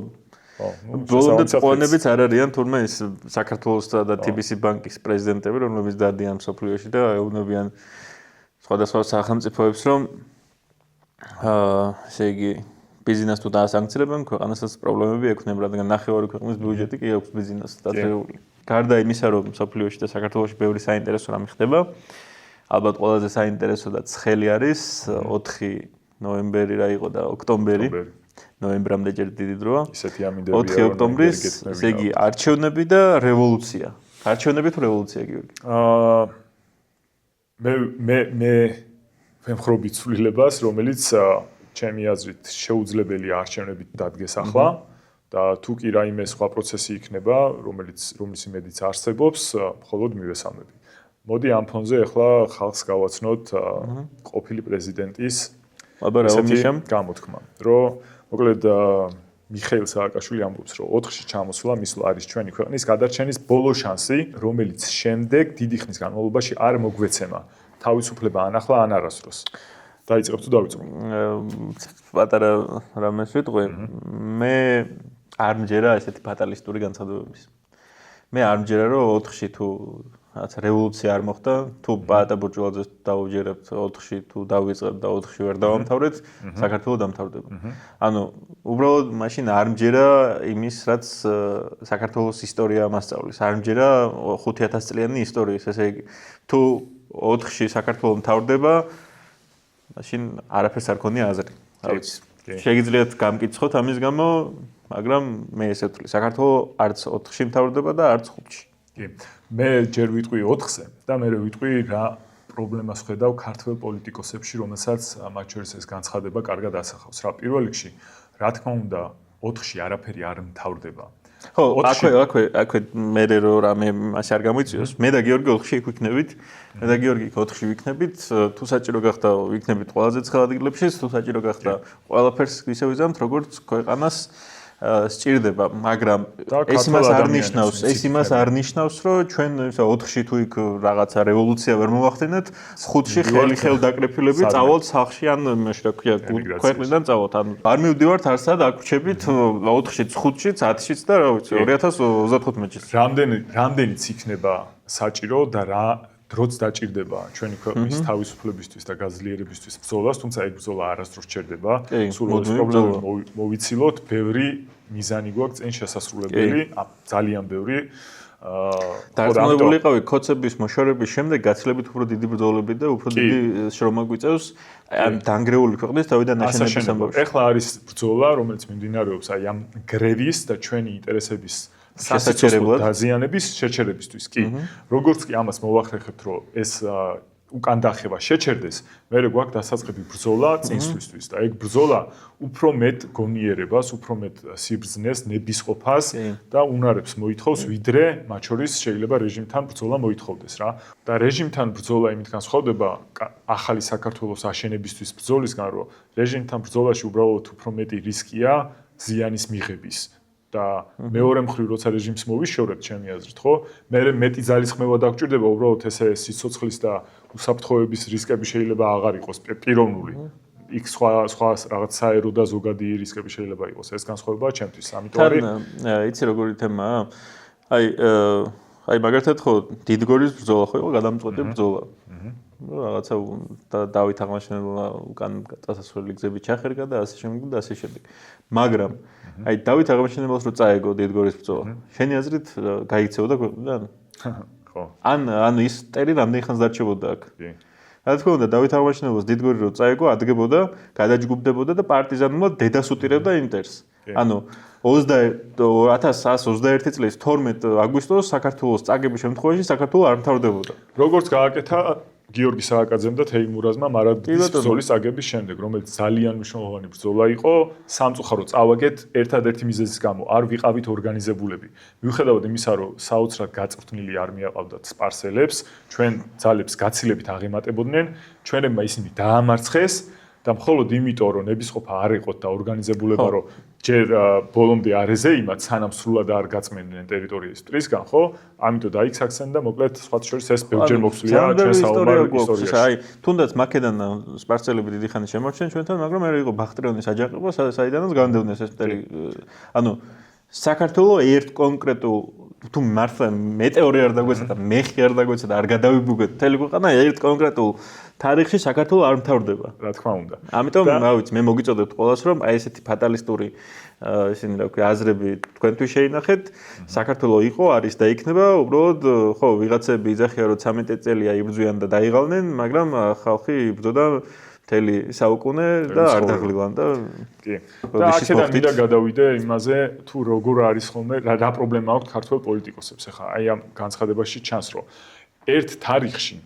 ბოლომდე წონებიც არ არიან თურმე ის საქართველოსა და TBC ბანკის პრეზიდენტები, რომლებიც დადიან სოფლიოში და ეუბნებიან სხვადასხვა სახელმწიფოებს, რომ ესე იგი ბიზნეს თუ დაასანქცირებენ, ქვეყანასაც პრობლემები ექნება, რადგან ნახევარი ქვეყნის ბიუჯეტი კი აქვს ბიზნესს დაწეული. გარდა იმისა, რომ სოფლიოში და საქართველოში ბევრი საინტერესო რამე ხდება, ალბათ ყველაზე საინტერესო და ცხელი არის 4 ნოემბერი რა იყო და ოქტომბერი. ნოემბრამდე ჯერ დიდი დროა. ისეთი ამინდებია. 4 ოქტომბრის, ესე იგი, არჩევნები და რევოლუცია. არჩევნები თუ რევოლუცია, გიორგი? მე ვემხრობ ცვლილებას, რომელიც ჩემი აზრით შეუძლებელი არჩევნებით დადგეს ახლა და თუ კი რაიმე სხვა პროცესი იქნება, რომლის იმედიც არსებობს, მხოლოდ მივესალმები. მოდი ამ ფონზე ახლა ხალხს გავაცნოთ ყოფილი პრეზიდენტის გამოთქმა, რომ მოკლედ მიხეილ სააკაშვილი ამბობს, რომ 4-ში ჩამოსვლა მისვლა არის ჩვენი ქვეყნის გადარჩენის ბოლო შანსი, რომელიც შემდეგ დიდი ხნის განმავლობაში არ მოგვეცემა. თავისუფლება ანახლა ან არასდროს. დაიწყებ თუ დავიწყო? პატარა რამეს ვიტყვი. მე არ მჯერა ესეთი ფატალისტური განცხადებების. მე არ მჯერა, რომ 4-ში თუ რევოლუცია არ მოხდა, თუ პაატა ბურჯუაძეს დაუჯერებთ 4-ში თუ დავიწყებთ და 4-ში ვერ დავამთავრეთ, საქართველოს დამთავრდება. ანუ უბრალოდ მაშინ არ მჯერა იმის, რაც საქართველოს ისტორია მასწავლის. არ მჯერა 5000 წლიანი ისტორიის, ესე იგი, თუ 4-ში საქართველოს მთავრდება, მაშინ არაფერს არ ქონია აზრი. რა ვიცი. შეგიძლიათ გამკითხოთ ამის გამო, მაგრამ მე ესე ვთვლი, საქართველოს არც 4-ში მთავრდება და არც 5-ში. კი. მე ჯერ ვიტყვი 4-ზე და მე ვიტყვი რა პრობლემას ხედავ ქართველ პოლიტიკოსებში, რომელსაც მათ შორის ეს განცხადება კარგად ასახავს. რა პირველ რიგში, რა თქმა უნდა, 4-ში არაფერი არ მთავრდება. ხო, აქვე მე რო რამე მასე არ გამოიწვიოს. მე და გიორგი 4-ში იქ ვიქნებით. მე და გიორგი 4-ში ვიქნებით. თუ საჭირო გახდა ვიქნებით ყველაზე ცხელ ადგილებში, თუ საჭირო გახდა ყველაფერს ისე ვიზამთ, როგორც ქვეყანას სჭირდება, მაგრამ ეს იმას არ ნიშნავს, რომ ჩვენ 4-ში თუ იქ რაღაცა რევოლუცია ვერ მოვახდინეთ, 5-ში ხელ დაკრეფილები წავალთ სახლში ან იმაში რა ქვია, ქვეყნიდან წავალთ. ანუ არ მივდივართ არსად აქ ვჩებით 4-შიც, 5-შიც, 10-შიც და რა ვიცი 2035-ში. რამდენიც იქნება საჭირო და რა დროც დაჭირდება ჩვენი ქვეყნის თავისუფლებისთვის და გაძლიერებისთვის ბრძოლას, თუმცა ეგ ბრძოლა არასდროს ჩერდება. სულ ეს პრობლემა მოვიცილოთ, ბევრი მიზანი გვაქვს წინ შესასრულებელი, ძალიან ბევრი. დარწმუნებული იყავი კოცების მოშორების შემდეგ გაცილებით უფრო დიდი ბრძოლები და უფრო დიდი შრომა გვიწევს ამ დანგრეული ქვეყნის თავიდან აშენების ამბავში. ეხლა არის ბრძოლა, რომელიც მიმდინარეობს აი ამ გრევის და ჩვენი ინტერესების სასაცილებლად დაზიანების შეჩერებისთვის. კი. როგორც კი ამას მოვახერხებთ, რომ ეს უკან დახევა შეჩერდეს, მე გვაქვს დასაწყები ბრძოლა წინსვლისთვის და ეგ ბრძოლა უფრო მეტ გონიერებას, უფრო მეტ სიბრძნეს, ნებისყოფას და უნარებს მოითხოვს, ვიდრე მათ შორის შეიძლება რეჟიმთან ბრძოლა მოითხოვდეს რა. და რეჟიმთან ბრძოლა იმით განსხვავდება ახალი საქართველოს აშენებისთვის ბრძოლისგან, რომ რეჟიმთან ბრძოლაში უბრალოდ უფრო მეტი რისკია ზიანის მიღების. და მეორე მხრივ როცა რეჟიმს მოვიშორებთ ჩემი აზრით, ხო? მე მეტი ძალისხმევა დაგჭირდება, უბრალოდ ესე სიცოცხლის და უსაფრთხოების რისკები შეიძლება აღარ იყოს პიროვნული. იქ სხვა რაღაც საერო და ზოგადი რისკები შეიძლება იყოს. ეს განსხვავებაა ჩემთვის, ამიტომ არის იცი როგორი თემაა? აი მაგალითად ხო დიდგორის ბრძოლა ხო იყო გადამწყვეტი ბრძოლა. რაღაცა დავით აღმაშენებელმა უკან წასასვლელი გზები ჩახერგა და ასე შემდეგ და ასე შემდეგ. მაგრამ აი დავით აღმაშენებელს რო წაეგო დიდგორის ბრძოლა, შენი აზრით გაიქცეოდა ქვეყნიდან? ხო. ანუ ის ტერი რამდენი ხანს დარჩებოდა აქ? კი. რა თქმა უნდა, დავით აღმაშენებელს დიდგორი რო წაეგო, ადგებოდა, გადაჯგუფდებოდა და პარტიზანულად დედას უტირებდა ინტერს. ანუ 1121 წლის 12 აგვისტოს საქართველოს წაგების შემთხვევაში საქართველოს არ მთავრდებოდა. როგორც გააკეთა გიორგი სააკაძემ და თეიმურაზმა მარადდის ბრძოლის აგების შემდეგ, რომელიც ძალიან მნიშვნელოვანი ბრძოლა იყო, სამწუხაროდ წავაგეთ ერთადერთი მიზეზის გამო, არ ვიყავით ორგანიზებულები. მიუხედავად იმისა, რომ საოცრად გაწვრთნილი არმია ყავდათ სპარსელებს, ჩვენ ძალებს გაცილებით აღემატებოდნენ, ჩვენებმა ისინი დაამარცხეს და მხოლოდ იმიტომ, რომ ნებისყოფა არ იყოთ და ორგანიზებულება, რომ ჯერ ბოლომდე არ ეზეიმათ, სანამ სრულად არ გაწმენდნენ ტერიტორიის მტრისგან, ხო? ამიტომ დაიქცაქცენ და მოკლედ სხვა შორის ეს ბევრჯერ მოხსნია ჩვენ საომარ ისტორიაში. აი, თუნდაც მაკედან სპარსელები დიდი ხანი შემორჩნენ ჩვენთან, მაგრამ მე იყო ბახტრიონის აჯანყება, საიდანაც განდევნეს ეს მტერი. ანუ საქართველოს ერთ კონკრეტულ თუ მართლა მეტეორი არ დაგვეცადა, მეხი არ დაგვეცადა, არ გადავიბუგეთ მთელი ქვეყანა ერთ კონკრეტულ თარიღში საქართველოს არ მთავრდება. რა თქმა უნდა. ამიტომ რა ვიცი, მე მოგიწოდებთ ყველას, რომ აი ესეთი ფატალისტური ისინი რა ქვია აზრები თქვენთვის შეინახეთ, საქართველოს იყო, არის და იქნება, უბრალოდ ხო, ვიღაცები იძახია, რომ 13 წელია იბრძვიან და დაიღალნენ, მაგრამ ხალხი იბრძოდა მთელი საუკუნე და არ დაღლილან და კი. და აქედან მინდა გადავიდე იმაზე, თუ როგორ არის ხოლმე, რა პრობლემა აქვს ქართველ პოლიტიკოსებს. ახლა აი ამ განცხადებაში ჩანს, რომ ერთ თარიღში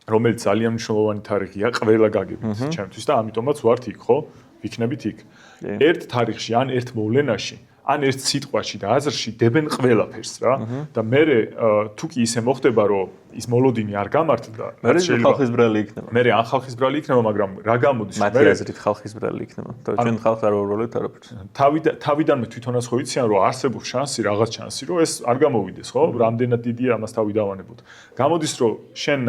რომელიც ძალიან მნიშვნელოვანი თარიღია ყველა გაგებით ჩემთვის და ამიტომაც ვართ იქ, ხო? ვიქნებით იქ. ერთ თარიღში ან ერთ მოვლენაში ან ერთ სიტყვაში და აზრში დებენ ყველაფერს რა და მე თუ კი ისე მოხდება რომ ის მოლოდინი არ გამართდა მე ხალხის ბრალი იქნება მე ან ხალხის ბრალი იქნება მაგრამ რა გამოდის მათი აზრით ხალხის ბრალი იქნება და ჩვენ ხალხს არ ვაუბრალეთ არაფერს თავიდანვე თვითონაც ხო იციან რომ არსებობს შანსი რაღაც შანსი რომ ეს არ გამოვიდეს ხო რამდენად დიდია ამას თავი დავანებოთ გამოდის რომ შენ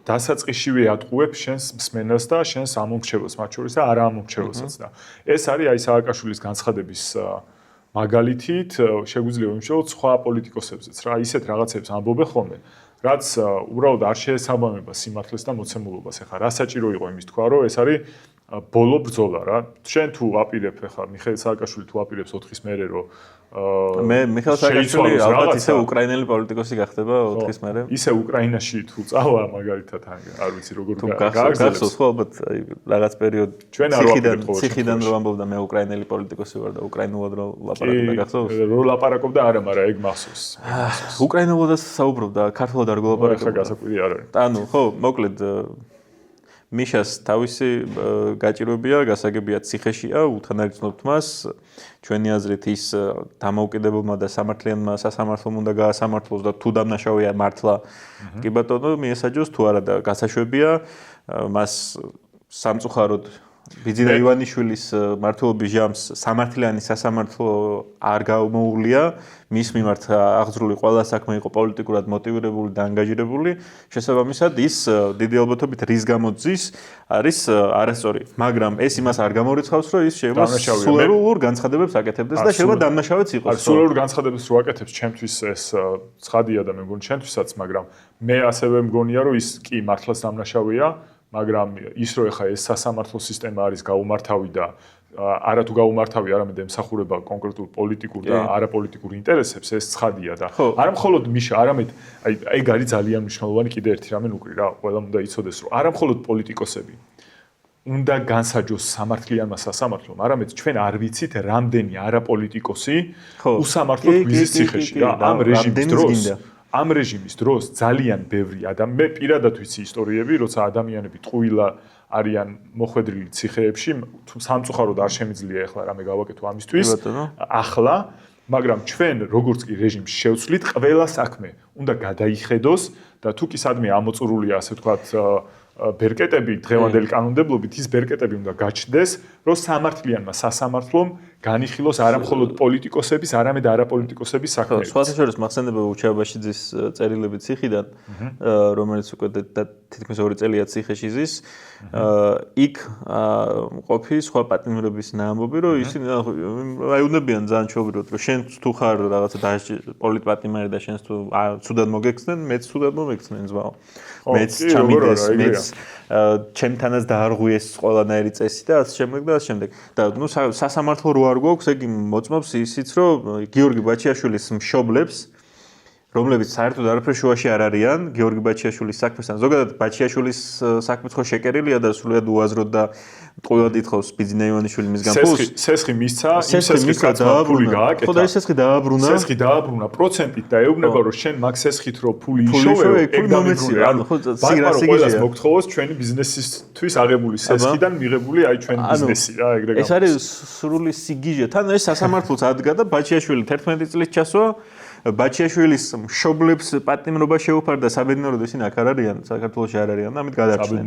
დასაწყისშივე ატყუებ შენს მსმენელს და შენს ამომრჩეველს მათ შორის და არა ამომრჩეველსაც და ეს არის აი სააკაშვილის განცხადების მაგალითით შეგვიძლია ვიმუშაოთ სხვა პოლიტიკოსებზეც რა ისეთ რაღაცებს ამბობენ ხოლმე რაც უბრალოდ არ შეესაბამება სიმართლეს და მოცემულობას ეხლა რა საჭირო იყო იმის თქვა რომ ეს არის ბოლო ბრძოლა რა შენ თუ აპირებ ეხლა მიხეილ სააკაშვილი თუ აპირებს 4-ის მერე რომ მე მიხეილ სააკაშვილი ალბათ ისე უკრაინელი პოლიტიკოსი გახდება 4-ის მერე ისე უკრაინაში თუ წავა მაგალითად არ ვიცი როგორ გახსოვს ხო ალბათ რაღაც პერიოდ ციხიდან რომ ამბობდა მე უკრაინელი პოლიტიკოსი ვარ და უკრაინულად რომ ლაპარაკობდა გახსოვს რომ ლაპარაკობდა არა მაგრამ ეგ მახსოვს უკრაინულად საუბრობდა ქართულად არ გულაპარაკობდა ხა გასაკვირი არ არის ანუ ხო მოკლედ მიშას თავისი გაჭირვებია, გასაგებია ციხეშია, უთანაგრძნობთ მას. ჩვენი აზრით ის დამოუკიდებელმა და სამართლიანმა სასამართლომ უნდა გაასამართლოს და თუ დამნაშავეა მართლა კი ბატონო, მიესაჯოს თუ არა და გასაშვებია მას სამწუხაროდ ბიძინა ივანიშვილის მმართველობის ჟამს სამართლიანი სასამართლო არ გამოუღლია მის მიმართ აღძრული ყველა საქმე იყო პოლიტიკურად მოტივირებული და ანგაჟირებული შესაბამისად ის დიდი ალბათობით რის გამოძის არის არასწორი მაგრამ ეს იმას არ გამორიცხავს რომ ის შეიძლება სულერულ განცხადებებს აკეთებდეს და შეიძლება დამნაშავეც იყოს სულერულ განცხადებებს რო აკეთებს ჩემთვის ეს ცხადია და მე მგონი ჩემთვისაც მაგრამ მე ასევე მგონია რომ ის კი მართლაც დამნაშავეა მაგრამ ის რომ ეხა ეს სასამართლო სისტემა არის გაუმართავი და არა თუ გაუმართავი, არამედ ემსახურება კონკრეტულ პოლიტიკურ და არაპოლიტიკურ ინტერესებს, ეს ცხადია და არა მხოლოდ მიშა, არამედ აი ეგ არის ძალიან მნიშვნელოვანი კიდე ერთი რამე ნუკრი რა, ყველამ უნდა იცოდეს რომ არა მხოლოდ პოლიტიკოსები უნდა განსაჯოს სამართლიანმა სასამართლომ, არამედ ჩვენ არ ვიცით რამდენი არაპოლიტიკოსი უსამართლოდ გვიზის ციხეში რა, ამ რეჟიმის დროს ძალიან ბევრი ადამიანი, მე პირადად ვიცი ისტორიები, როცა ადამიანები ტყუილა არიან მოხვედრილი ციხეებში, სამწუხაროდ არ შემიძლია ახლა რამე გავაკეთო ამისთვის. ახლა, მაგრამ ჩვენ როგორც კი რეჟიმს შევცვლით, ყველა საქმე უნდა გადაიხედოს და თუ კი სადმე ამოწურულია, ასე ვთქვათ, ბერკეტები დღევანდელი კანონმდებლობით, ის ბერკეტები უნდა გაჩნდეს, რომ სამართლიანმა სასამართლომ განიხილოს არა მხოლოდ პოლიტიკოსების, არამედ არაპოლიტიკოსების საქმეები. სხვა შორის მახსენდება უჩაბაშიძის წერილები ციხიდან, რომელიც უკვე თითქმის 2 წელია ციხეში ზის. იქ ყოფი სხვა პატიმრების ნაამბობი, რომ ისინი აიუნებიან ძალიან ჩაობიროთ, რომ შენ თუ ხარ რაღაცა პოლიტპატიმარი და შენს თუ ცუდად მოგექცნენ, მეც ცუდად მომექცნენ ზვაო. მეც ჩამიდეს, მეც ჩემთანაც დაარღვიეს ყველანაირი წესი და ასე შემდეგ და ასე შემდეგ. და ნუ სასამართლო რო არ გვაქვს, ეგ მოწმობს ისიც, რომ გიორგი ბაჩიაშვილის მშობლებს რომლებიც საერთოდ არაფერ შუაში არ არიან, გიორგი ბაჩიაშვილის საქმესთან. ზოგადად ბაჩიაშვილის საქმეც ხო შეკერილია და სრულიად უაზროდ და ტყუილად ითხოვს ბიძინა ივანიშვილი მისგან ფულს. სესხი მისცა, იმ სესხის ფული გააკეთა. ხო და ეს სესხი დააბრუნა. სესხი დააბრუნა პროცენტით და ეუბნება რომ შენ მაგ სესხით რო ფული იშოვე, ეგ დამეცია. ანუ ხო სიგრასი გიჟია. მოგთხოვოს ჩვენი ბიზნესისთვის აღებული სესხიდან მიღებული აი ჩვენი ბიზნესი რა, ეგრე ეს არის სრული სიგიჟე. თან ეს სასამართლოც ადგა და ბაჩიაშვილი 11 წლის ჩასვა ბაჩიაშვილის მშობლებს პატიმრობა შეუფარდა საბედნიეროდ ისინი აქ არ არიან, საქართველოში არ არიან და ამით გადარჩნენ.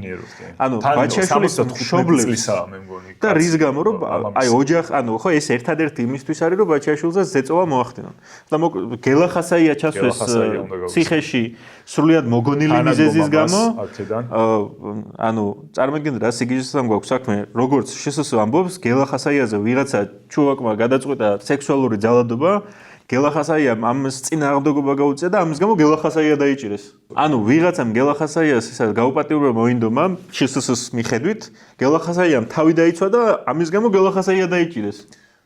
ანუ ბაჩიაშვილის მშობლებისა მე მგონი. და რის გამო რომ აი ოჯახ, ანუ ხო ეს ერთადერთი იმისთვის არის რომ ბაჩიაშვილზე ზეწოვა მოახდინონ. და გელახასაია ჩასვეს ციხეში სრულიად მოგონილი მიზეზის გამო. ანუ წარმოგიდგენთ რა სიგიჟესთან გვაქვს საქმე, როგორც შესაძლოა ამბობს, გელახასაიაზე ვიღაცა ჩუვაკმა გადაწყვიტა სექსუალური ძალადობა გელახასაიამ ამის წინააღმდეგობა გაუწია და ამის გამო გელახასაია დაიჭირეს. ანუ ვიღაცამ გელახასაიას ისე გაუპატიურება მოინდომა შსს მიხედვით, გელახასაიამ თავი დაიცვა და ამის გამო გელახასაია დაიჭირეს.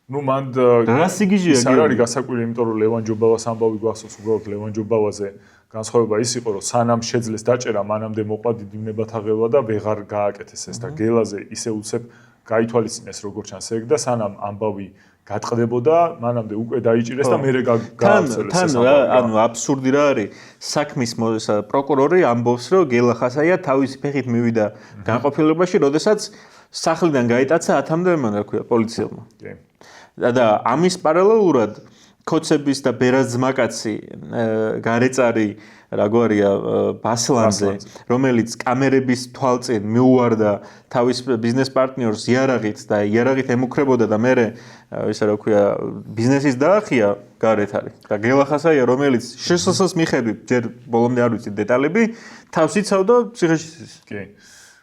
ნუ მან რა სიგიჟეა? ის არ არის გასაკვირი, იმიტომ რომ ლევან ჯობავას ამბავი გვახსოვს, უბრალოდ ლევან ჯობავაზე განსხვავება ის იყო, რომ სანამ შეძლეს დაჭერა, მანამდე მოყვა დიდი ნებათაღელვა და ვეღარ გააკეთეს ეს და გელაზე ისე უცებ გაითვალისწინეს როგორც ჩანს ეგ და სანამ ამბავი გატყდებოდა, მანამდე უკვე დაიჭირეს და მერე გააცელეს ეს ამბავი. ანუ აბსურდი რა არის? საქმის პროკურორი ამბობს, რომ გელახასაია თავისი ფეხით მივიდა განყოფილებაში, როდესაც სახლიდან გაიტაცა 10-მდე მან რა ქვია პოლიციელმა. კი. და ამის პარალელურად კოცების და ბერაზმაკაცი გარეწარი რაგვარია ბასლანზე, რომელიც კამერების თვალწინ მიუვარდა თავის ბიზნეს პარტნიორს იარაღით და იარაღით ემუქრებოდა და მე ისა რა ქვია ბიზნესის დაახია გარეთ არის. და გელახასაია, რომელიც შსს მიხედვით ჯერ ბოლომდე არ ვიცი დეტალები, თავს იცავდა ციხეში. კი.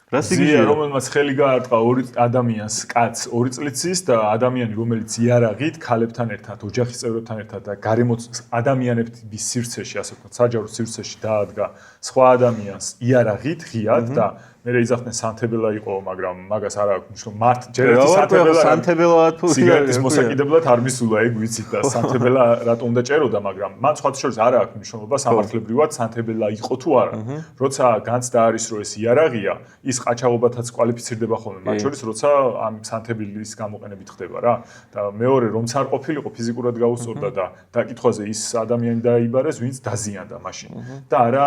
რასიგია რომელმაც ხელი გაარტყა ორი ადამიანს, კაცს 2 წლიც ის და ადამიანი რომელიც იარაღით ქალებთან ერთად, ოჯახის წევრებთან ერთად და გარემოც ადამიანების სივრცეში, ასე ვთქვათ, საჯარო სივრცეში დაადგა სხვა ადამიანს იარაღით ღიად და მე იძახდნენ სანთებელა იყო, მაგრამ მაგას არ აქვს მნიშვნელობა. მართ ჯერ ერთი სანთებელად სიგარეტის მოსაკიდებლად არ მისულა, ეგ ვიცით და სანთებელა რატომ უნდა ჭეროდა, მაგრამ მან სხვათა შორის არ აქვს მნიშვნელობა სამართლებრივად სანთებელა იყო თუ არა. როცა განცდა არის რომ ეს იარაღია, ის ყაჩაღობათაც კვალიფიცირდება ხოლმე, მათ შორის როცა ამ სანთებელის გამოყენებით ხდება რა. და მეორე რომც არ ყოფილიყო ფიზიკურად გაუსწორდა და დაკითხვაზე ის ადამიანი დაიბარეს, ვინც დაზიანდა მაშინ. და არა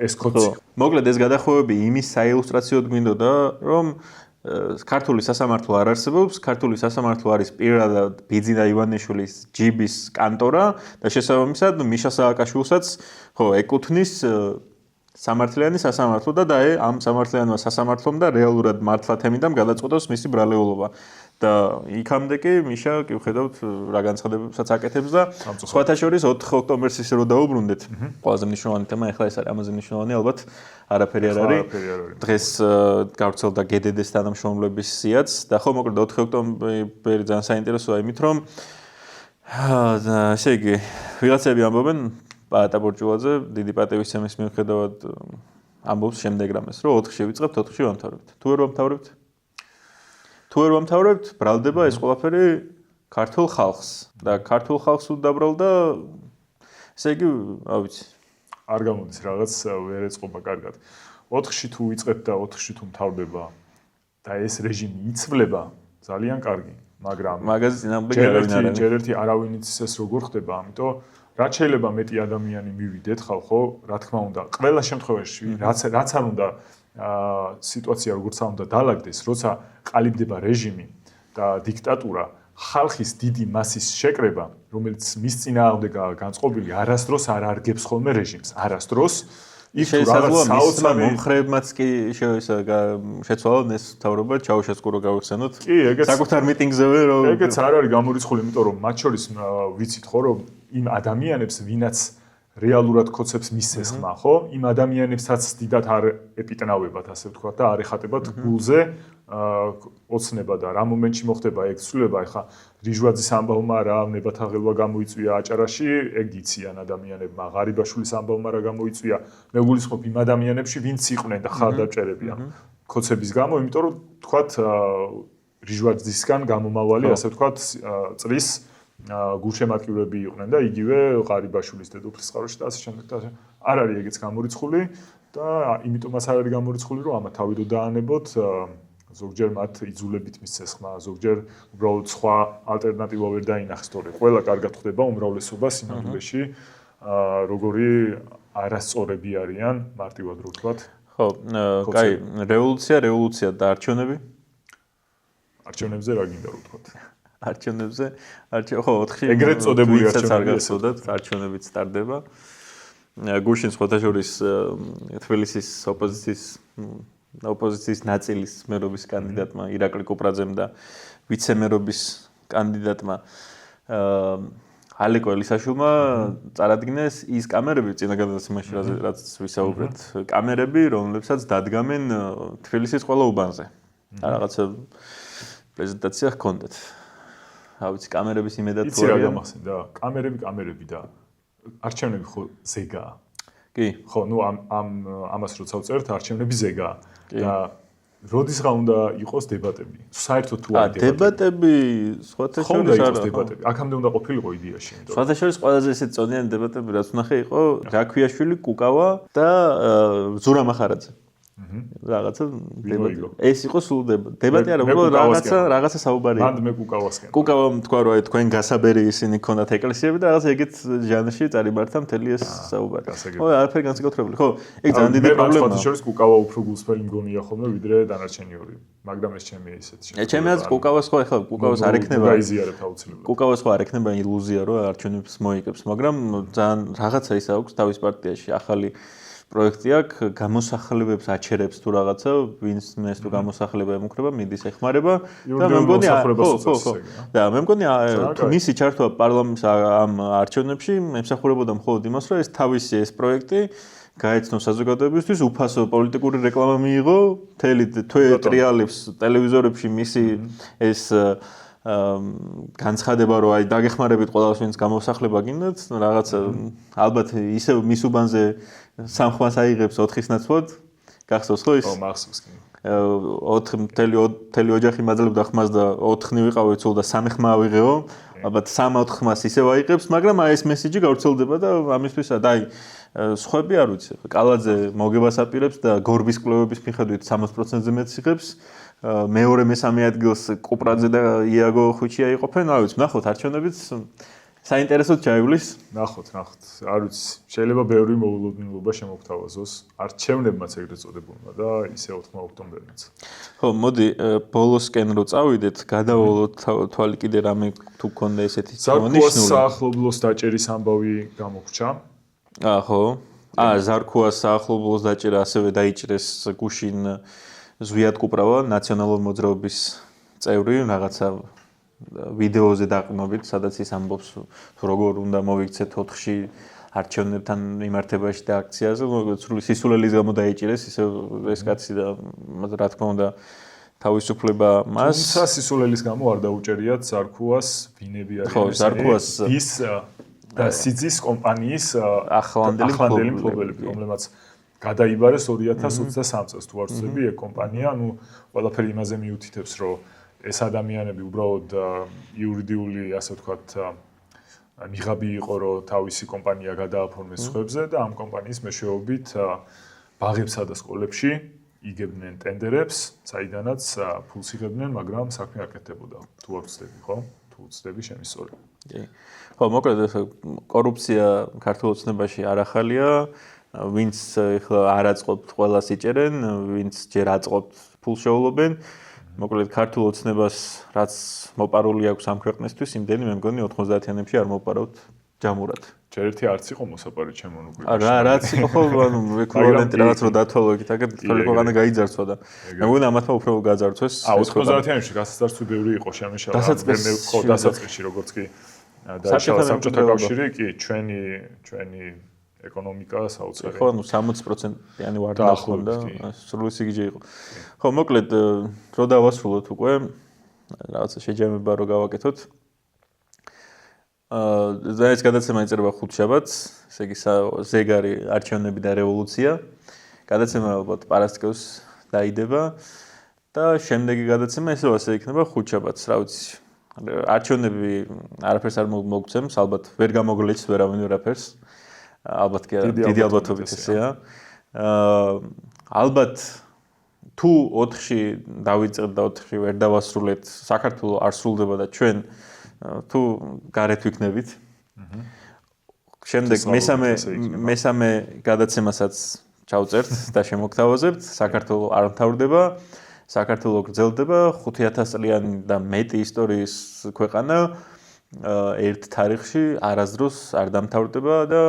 ეს კოცი. მოკლედ ეს გადახვევები იმის საილუსტრაციოდ გვინდოდა, რომ ქართული სასამართლო არ არსებობს, ქართული სასამართლო არის პირადად ბიძინა ივანიშვილის ჯიბის კანტორა და შესაბამისად მიშა სააკაშვილსაც ხო ეკუთვნის სამართლიანი სასამართლო და ამ სამართლიანმა სასამართლომ და რეალურად მართლა თემიდან გადაწყვეტოს მისი ბრალეულობა. და იქამდე კი მიშა კი ვხედავთ რა განცხადებებსაც აკეთებს და სხვათა შორის 4 ოქტომბერს ისე რომ დაუბრუნდეთ. ყველაზე მნიშვნელოვანი თემა ახლა ეს არის, ამაზე მნიშვნელოვანი ალბათ არაფერი არ არის. დღეს გავრცელდა GDD-ს თანამშრომლების სიაც და ხო მოკლედ 4 ოქტომბერი ძალიან საინტერესოა იმით, რომ ესე იგი ვიღაცები ამბობენ პაატა ბორჭულაძე დიდი პატივისცემის მიუხედავად ამბობს შემდეგ რამეს, რომ 4-ში ვიწყებთ, 4-ში ვამთავრებთ. თუ ვერ ვამთავრებთ? თუ ვერ ვამთავრებთ, ბრალდება ეს ყველაფერი ქართულ ხალხს და ქართულ ხალხს უდაბრალდა ესე იგი, რა ვიცი, არ გამოდის რაღაც ვერ ეწყობა კარგად. 4-ში თუ ვიწყებთ და 4-ში თუ მთავრდება და ეს რეჟიმი იცვლება, ძალიან კარგი, მაგრამ მაგაზე წინააღმდეგი არავინ არ არის. ჯერ ერთი არავინ იცის ეს როგორ ხდება, ამიტომ რაც შეიძლება მეტი ადამიანი მივიდეთ ხალხო, რა თქმა უნდა, ყველა შემთხვევაში რაც არ უნდა სიტუაცია როგორც არ უნდა დაალაგდეს, როცა ყალიბდება რეჟიმი და დიქტატურა, ხალხის დიდი მასის შეკრება, რომელიც მის წინააღმდეგაა განწყობილი, არასდროს არ არგებს ხოლმე რეჟიმს, არასდროს. ის თუ რაღაც საოცარი მომხრეებმაც კი შეცვალონ ეს თავრობა ჩაუშესკუ რო გავიხსენოთ. კი, ეგეც საკუთარ მიტინგზევე რომ ეგეც არ არის გამორიცხული, იმიტომ რომ მათ შორის ვიცით ხო რომ იმ ადამიანებს, ვინაც რეალურად კოცებს მისცეს ხმა, ხო? იმ ადამიანებსაც დიდად არ ეპიტნავებათ, ასე ვთქვათ და არ ეხატებათ გულზე ოცნება და რა მომენტში მოხდება ეგ ცვლილება, ეხა რიჟვაძის ამბავმა რა ნებათაღელვა გამოიწვია აჭარაში, ეგ იციან ადამიანებმა, ღარიბაშვილის ამბავმა რა გამოიწვია, მე გულისხმობ იმ ადამიანებში, ვინც იყვნენ და ხარდაჭერები ამ კოცების გამო, იმიტომ რომ ვთქვათ რიჟვაძისგან გამომავალი, ასე ვთქვათ, წრის გულშემატკივრები იყვნენ და იგივე ღარიბაშვილის დედოფლის წყაროში და ასე შემდეგ და არ არის ეგეც გამორიცხული და იმიტომაც არ არის გამორიცხული, რომ ამა თავი რო დაანებოთ ზოგჯერ მათ იძულებით მისცეს ხმა, ზოგჯერ უბრალოდ სხვა ალტერნატივა ვერ დაინახეს, თორე ყველა კარგად ხვდება უმრავლესობა სინამდვილეში, როგორი არასწორები არიან, მარტივად რო ვთქვათ. ხო, კაი, რევოლუცია და არჩევნები? არჩევნებზე რა გინდა რო ვთქვათ? არჩევნებზე, ხო, 4-ში ეგრეთ წოდებული არჩევნები, არჩევნებიც სტარდება. გუშინ სხვათა შორის თბილისის ოპოზიციის ნაწილის მერობის კანდიდატმა ირაკლი კუპრაძემ და ვიცე-მერობის კანდიდატმა ალეკო ელისაშვილმა წარადგინეს ის კამერები წინა გადაცემაში რაც ვისაუბრეთ, კამერები, რომლებსაც დადგამენ თბილისის ყველა უბანზე. რაღაცა პრეზენტაცია ჰქონდათ. რა ვიცი, კამერების იმედად თუ არა გამახსენდა, კამერები და არჩევნები ხო ზეგაა. კი. ხო, ნუ ამას როცა ვწერთ, არჩევნები ზეგაა. და როდისღა უნდა იყოს დებატები? საერთოდ თუ არის დებატები, სხვათა შორის არის დებატები. აქამდე უნდა ყოფილიყო იდეაში, იმიტომ. სხვათა შორის ყველაზე ესეთ წონიანი დებატები რაც ვნახე იყო რაქვიაშვილი, კუკავა და ზურა მახარაძე. რაღაცა დებატი. ეს იყო სულ დებატი არა, უბრალოდ რაღაცა საუბარი. მანდ მე კუკავას გქონდა. კუკავამ თქვა რომ აი თქვენ გასაბერი ისინი ქონდათ ეკლესიები და რაღაც ეგეთ ჟანრში წარიმართა მთელი ეს საუბარი. ხო, არაფერი განსაკუთრებული. ხო, ეგ ძალიან დიდი პრობლემაა. მე შორის კუკავა უფრო გულსფერი მგონია ხოლმე ვიდრე დანარჩენი ორი. მაგრამ ეს ჩემი ისეთი შეფასება. ჩემი აზრით კუკავას ხო ეხლა კუკავას არ ექნება. გაიზიარებ აუცილებლად. კუკავას ხო არ ექნება ილუზია რომ არჩევნებს მოიგებს, მაგრამ ძალიან რაღაცა ის აქვს თავის პარტიაში ახალი პროექტი აქვს, გამოსახლებებს აჩერებს თუ რაღაცა, ვინც ეს თუ გამოსახლება ემუქრება, მიდის ეხმარება და მე მგონი და მე მგონი თუ მისი ჩართვა პარლამენტის ამ არჩევნებში ემსახურებოდა მხოლოდ იმას, რომ ეს თავისი ეს პროექტი გაეცნო საზოგადოებისთვის, უფასო პოლიტიკური რეკლამა მიიღო, მთელი თვე ტრიალებს ტელევიზორებში მისი ეს განცხადება რომ აი დაგეხმარებით ყველას ვინც გამოსახლება გინდათ, რაღაც ალბათ ისევ მის უბანზე სამხვას აიღებს 4-ის ნაცვლად. გახსოვს ხო ის? ო, მახსოვს კი. 4 მთელი ოჯახი მაძლევდა ხმას და 4-ნი ვიყავით სულ და 3 ხმა ავიღეო. ალბათ 3-4 ხმას ისევ აიღებს, მაგრამ აი ეს მესიჯი გავრცელდება და ამისთვის და აი სხვები არ ვიცი. კალაძე მოგებას აპირებს და გორბის კვლევების მიხედვით 60%-ზე მეტს იღებს. მეორე მესამე ადგილს კუპრაძე და იაგო ხუჩია იყოფენ. რა ვიცი, ნახოთ არჩევნებიც საინტერესოდ ჩაივლის. ნახოთ. არ ვიცი, შეიძლება ბევრი მოულოდნელობა შემოგთავაზოს არჩევნებმაც ეგრეთ წოდებულმა და ისე 4 ოქტომბერმაც. ხო, მოდი ბოლოსკენ რო წავიდეთ, გადავალოთ თვალი კიდე რამე თუ გქონდა ესეთი მონიშნული. ზარქუას საახლობლოს დაჭერის ამბავი გამოგრჩა. ხო. ზარქუას საახლობლოს დაჭერა ასევე დაიჭრეს გუშინ ზვიად კუპრავა ნაციონალური მოძრაობის წევრი რაღაცა ვიდეოზე დაყრდნობით, სადაც ის ამბობს როგორ უნდა მოიქცეთ 4-ში არჩევნებთან მიმართებაში და აქციაზე, სრული სისულელის გამო დაიჭირეს ისე ეს კაცი და რა თქმა უნდა თავისუფლება მას. თუმცა სისულელის გამო არ დაუჭერიათ ზარქუას ვინები არიან. ხო, ზარქუას ის და სიძის კომპანიის ახლანდელი მფლობელები, რომლებმაც გადაიბარეს 2023 წელს თუ არ ვცდები, ეგ კომპანია, ანუ ყველაფერი იმაზე მიუთითებს, რომ ეს ადამიანები უბრალოდ იურიდიული, ასე ვთქვათ, მიღაბი იყო, რომ თავისი კომპანია გადააფორმეს სხვებზე და ამ კომპანიის მეშვეობით ბაღებსა და სკოლებში იგებდნენ ტენდერებს, საიდანაც ფულს იღებდნენ, მაგრამ საქმე არ კეთდებოდა. თუ არ ვცდები, ხო? თუ ვცდები, შემისწორი. ხო, მოკლედ კორუფცია ქართულ ოცნებაში არ ახალია. ვინც ეხლა არ აწყობთ ყველას იჭერენ, ვინც ჯერ აწყობთ ფულს შეულობენ. მოკლედ ქართულ ოცნებას რაც მოპარული აქვს ამ ქვეყნისთვის, იმდენი მე მგონი 90-იანებში არ მოპარავთ ჯამურად. ჯერ ერთი არც იყო მოსაპარე ჩემო ნუკლებში. არა, რაც იყო ხო, ანუ ეკვივალენტი რაღაც რო დათვალო იქით, აგერ თითქოს ქვეყანა გაიძარცვა და მე მგონი ამათმა უფრო გაძარცვეს. 90-იანებში გასაცდარცვი ბევრი იყო შემეშალა. მე ხო დასაწყისში როგორც კი დაიშალა საბჭოთა კავშირი, კი ჩვენი ეკონომიკა საოცარი. ხო, ანუ 60%-იანი ვარდა ჰქონდა, სრული სიგიჟე იყო. ხო, მოკლედ რო დავასრულოთ უკვე, რაღაცა შეჯამება რო გავაკეთოთ. ეს გადაცემა იწერება ხუთშაბათს, ესე იგი ზეგარი არჩევნები და რევოლუცია. გადაცემა ალბათ პარასკევს დაიდება და შემდეგი გადაცემა ესეო ასე იქნება ხუთშაბათს, რა ვიცი. არჩევნები არაფერს არ მოგცემს, ალბათ ვერ გამოგლეჩს ვერავინ ვერაფერს. ალბათ კი დიდი ალბათობით ესეა. ალბათ თუ 4-ში დავიწყეთ და 4-ში ვერ დავასრულეთ, საქართველოს არ სრულდება და ჩვენ თუ გარეთ ვიქნებით. შემდეგ მესამე გადაცემასაც ჩავწერთ და შემოგთავაზებთ, საქართველოს არ მთავრდება, საქართველოს გრძელდება 5000 წლიანი და მეტი ისტორიის ქვეყანა. ერთ თარიღში არასდროს არ დამთავრდება და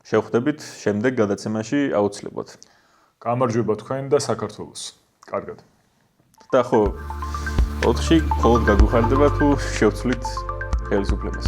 შევხვდებით შემდეგ გადაცემაში აუცილებლად. გამარჯვება თქვენ და საქართველოს. კარგად. და ხო 4-ში მხოლოდ გაგუხარდება თუ შევცვლით ხელისუფლებას.